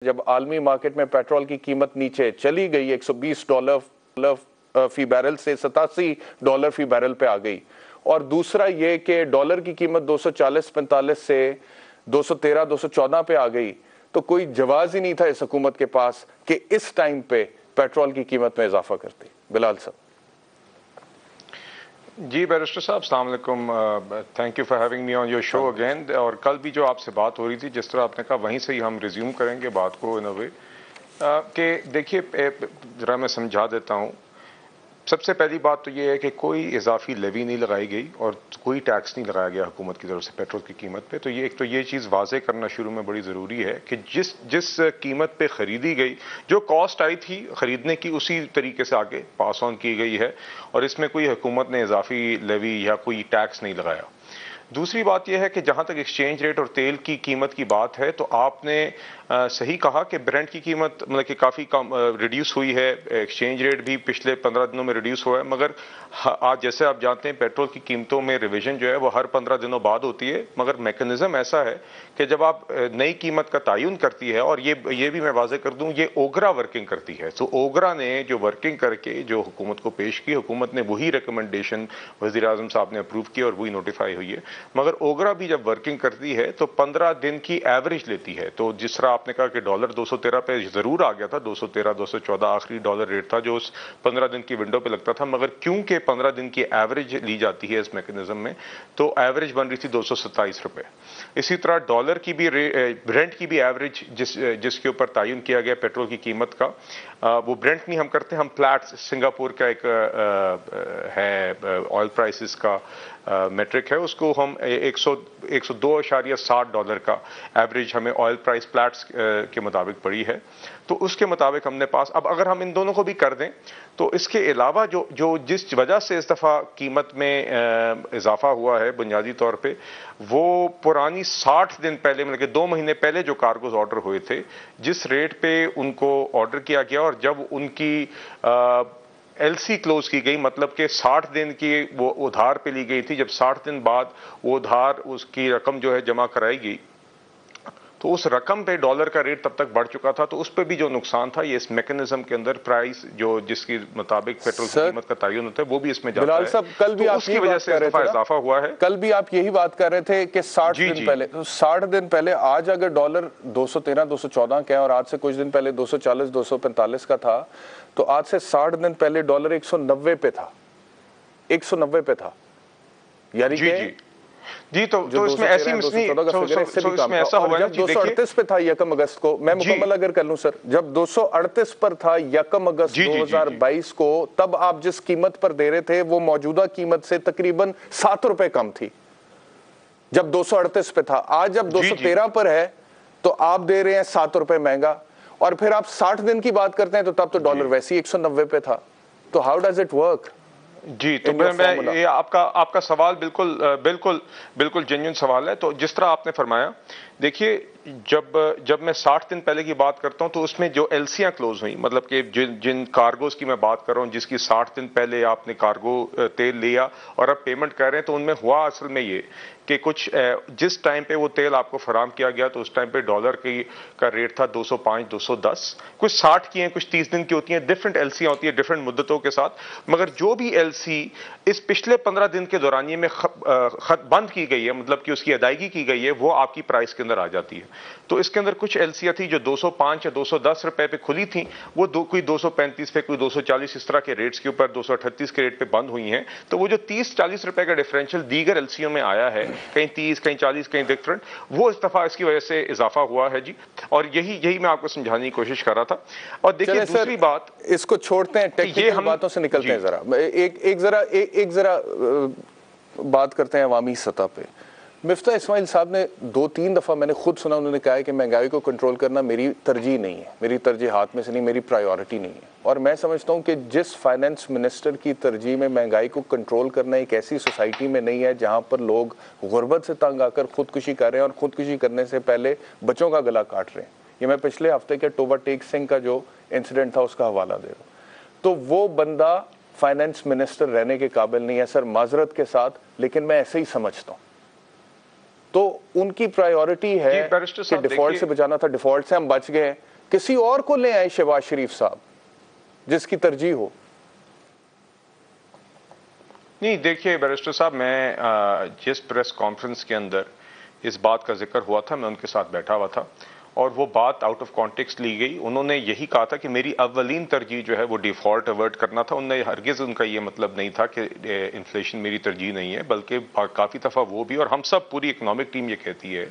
जब आलमी मार्केट में पेट्रोल की कीमत नीचे चली गई $120 फी बैरल से $87 फी बैरल पे आ गई, और दूसरा ये कि डॉलर की कीमत 240-45 से 213-214 पे आ गई, तो कोई जवाब ही नहीं था इस हुकूमत के पास कि इस टाइम पे पेट्रोल की कीमत में इजाफा करती। बिलाल साहब। जी बैरिस्टर साहब, अस्सलाम वालेकुम। Thank you for having me on your show again. और कल भी जो आपसे बात हो रही थी, जिस तरह आपने कहा, वहीं से ही हम रिज्यूम करेंगे बात को इन अ वे कि देखिए, ज़रा मैं समझा देता हूँ। सबसे पहली बात तो ये है कि कोई इजाफी लेवी नहीं लगाई गई और कोई टैक्स नहीं लगाया गया हुकूमत की तरफ से पेट्रोल की कीमत पे। तो ये चीज़ वाजे करना शुरू में बड़ी ज़रूरी है कि जिस कीमत पे ख़रीदी गई, जो कॉस्ट आई थी ख़रीदने की, उसी तरीके से आगे पास ऑन की गई है और इसमें कोई हुकूमत ने इजाफी लेवी या कोई टैक्स नहीं लगाया। दूसरी बात यह है कि जहां तक एक्सचेंज रेट और तेल की कीमत की बात है, तो आपने सही कहा कि ब्रेंट की कीमत मतलब कि काफ़ी कम रिड्यूस हुई है, एक्सचेंज रेट भी पिछले 15 दिनों में रिड्यूस हुआ है। मगर आज जैसे आप जानते हैं, पेट्रोल की कीमतों में रिवीजन जो है वो हर 15 दिनों बाद होती है। मगर मैकेनिज्म ऐसा है कि जब आप नई कीमत का तयन करती है, और ये भी मैं वाजे कर दूं, ये ओगरा वर्किंग करती है। तो ओगरा ने जो वर्किंग करके जो हुकूमत को पेश की, हुकूमत ने वही रिकमेंडेशन वज़ीर आज़म साहब ने अप्रूव की और वही नोटिफाई हुई है। मगर ओगरा भी जब वर्किंग करती है तो 15 दिन की एवरेज लेती है। तो जिस तरह आपने कहा कि डॉलर 213 पे जरूर आ गया था, 213 214 आखिरी डॉलर रेट था जो उस 15 दिन की विंडो पे लगता था। मगर क्योंकि 15 दिन की एवरेज ली जाती है इस मैकेनिज्म में, तो एवरेज बन रही थी 227 रुपए। इसी तरह डॉलर की भी ब्रेंट की भी एवरेज जिसके ऊपर तयन किया गया पेट्रोल की कीमत का, वो ब्रेंट नहीं हम करते, हम प्लैट्स, सिंगापुर का एक है ऑयल प्राइसेस का मेट्रिक है, उसको हम 102.60 डॉलर का एवरेज हमें ऑयल प्राइस प्लैट्स के मुताबिक पड़ी है। तो उसके मुताबिक हमने पास, अब अगर हम इन दोनों को भी कर दें तो इसके अलावा जो जिस वजह से इस दफ़ा कीमत में इजाफा हुआ है बुनियादी तौर पे, वो पुरानी 60 दिन पहले मतलब कि 2 महीने पहले जो कार्गोज ऑर्डर हुए थे, जिस रेट पे उनको ऑर्डर किया गया और जब उनकी एलसी क्लोज की गई, मतलब कि 60 दिन की वो उधार पे ली गई थी, जब 60 दिन बाद वो उधार उसकी रकम जो है जमा कराई गई, तो उस रकम पे डॉलर का रेट तब तक बढ़ चुका था। तो उस पे भी जो नुकसान था, ये इस मैकेनिज्म के अंदर प्राइस जो जिसके मुताबिक पेट्रोल की कीमत का तयन होता है, वो भी इसमें जाता है। साहब, कल भी तो आप उसकी वजह से इजाफा हुआ है। कल भी आप यही बात कर रहे थे कि 60 दिन पहले, तो 60 दिन पहले आज अगर डॉलर 213 214 का है और आज से कुछ दिन पहले 240 245 का था, तो आज से 60 दिन पहले डॉलर 190 पे था, 190 पे था। यानी कि जी, तो इसमें ऐसी इसमें ऐसा हुआ है, 238 पे था यकम अगस्त को, मैं मुकम्मल अगर कर लूं सर, जब 238 पर था यकम अगस्त 2022 को, तब आप जिस कीमत पर दे रहे थे वो मौजूदा कीमत से तकरीबन 7 रुपए कम थी जब 238 पे था। आज जब 213 पर है तो आप दे रहे हैं 7 रुपए महंगा, और फिर आप 60 दिन की बात करते हैं तो तब तो डॉलर वैसे ही 190 पे था। तो हाउ डज इट वर्क? जी, तो मैं ये आपका सवाल बिल्कुल जेन्युइन सवाल है। तो जिस तरह आपने फरमाया, देखिए, जब मैं 60 दिन पहले की बात करता हूं, तो उसमें जो एलसीआं क्लोज हुई, मतलब कि जिन कार्गोज की मैं बात कर रहा हूं, जिसकी 60 दिन पहले आपने कार्गो तेल लिया और अब पेमेंट कर रहे हैं, तो उनमें हुआ असल में ये कि कुछ जिस टाइम पे वो तेल आपको फराम किया गया, तो उस टाइम पे डॉलर का रेट था 205 210, कुछ 60 की हैं, कुछ 30 दिन की होती हैं, डिफरेंट एलसीआं होती है डिफरेंट मुद्दतों के साथ। मगर जो भी एलसी इस पिछले 15 दिन के दौरानिए में बंद की गई है, मतलब कि उसकी अदायगी की गई है, वो आपकी प्राइस के अंदर आ जाती है। तो इसके अंदर कुछ एलसीआं थी जो 205 या 210 रुपए पे खुली थी, वो कोई 235 पे, कोई 240, इस तरह के रेट्स के ऊपर 238 के रेट पे बंद हुई हैं। तो वो जो 30-40 रुपए का डिफरेंशियल दीगर एलसीओ में आया है, कहीं 30 कहीं 40 कहीं डिफरेंट, वो इस दफा इसकी वजह से इजाफा हुआ है जी। और यही मैं आपको समझाने की कोशिश कर रहा था। और देखिए, दूसरी बात, इसको छोड़ते हैं, टेक्निकल बातों से निकलते हैं, जरा एक जरा बात करते हैं अवामी सतह पे। मिफ्ता इस्माइल साहब ने 2-3 दफ़ा मैंने खुद सुना, उन्होंने कहा है कि महंगाई को कंट्रोल करना मेरी तरजीह नहीं है, मेरी तरजीह हाथ में से नहीं, मेरी प्रायोरिटी नहीं है। और मैं समझता हूँ कि जिस फाइनेंस मिनिस्टर की तरजीह में महंगाई को कंट्रोल करना एक ऐसी सोसाइटी में नहीं है जहाँ पर लोग गुर्बत से तंग आकर खुदकुशी कर रहे हैं और खुदकुशी करने से पहले बच्चों का गला काट रहे हैं। ये मैं पिछले हफ्ते के टोबा टेक सिंह का जो इंसिडेंट था उसका हवाला दे रहा हूँ। तो वो बंदा फाइनेंस मिनिस्टर रहने के काबिल नहीं है सर, माजरत के साथ, लेकिन मैं ऐसे ही समझता हूँ। तो उनकी प्रायोरिटी है जी, बैरिस्टर कि साहब, डिफॉल्ट से बचाना था, डिफॉल्ट से हम बच गए, किसी और को ले आए शहबाज शरीफ साहब जिसकी तरजीह हो। नहीं, देखिए बैरिस्टर साहब, मैं जिस प्रेस कॉन्फ्रेंस के अंदर इस बात का जिक्र हुआ था, मैं उनके साथ बैठा हुआ था और वो बात आउट ऑफ कॉन्टेक्स्ट ली गई। उन्होंने यही कहा था कि मेरी अव्वलीन तरजीह जो है वो डिफॉल्ट अवर्ट करना था। उनने हरगिज़ उनका ये मतलब नहीं था कि इन्फ्लेशन मेरी तरजीह नहीं है, बल्कि काफ़ी दफ़ा वो भी और हम सब पूरी इकोनॉमिक टीम ये कहती है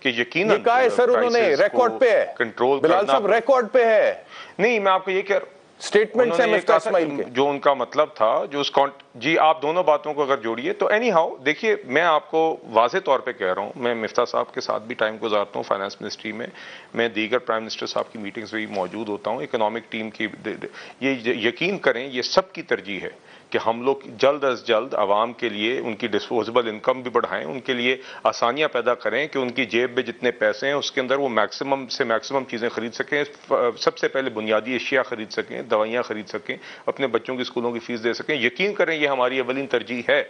कि यकीनन ये कहा है सर उन्होंने, रिकॉर्ड पे है, कंट्रोल बिलाल साहब रिकॉर्ड पे है। नहीं, मैं आपको ये कह स्टेटमेंट से मिफ्ता इस्माइल के जो उनका मतलब था, जो उस जी, आप दोनों बातों को अगर जोड़िए तो एनी हाउ, देखिए मैं आपको वाजे तौर पे कह रहा हूं, मैं मिफ्ता साहब के साथ भी टाइम गुजारता हूं फाइनेंस मिनिस्ट्री में, मैं दीगर प्राइम मिनिस्टर साहब की मीटिंग्स में भी मौजूद होता हूं, इकोनॉमिक टीम की। ये यकीन करें, ये सबकी तरजीह है कि हम लोग जल्द अज जल्द आवाम के लिए उनकी डिस्पोजेबल इनकम भी बढ़ाएं, उनके लिए आसानियां पैदा करें कि उनकी जेब में जितने पैसे हैं उसके अंदर वो मैक्सिमम से मैक्सिमम चीज़ें खरीद सकें, सबसे पहले बुनियादी अशिया खरीद सकें, दवाइयां खरीद सकें, अपने बच्चों की स्कूलों की फीस दे सकें। यकीन करें, ये हमारी अवलीन तरजीह है।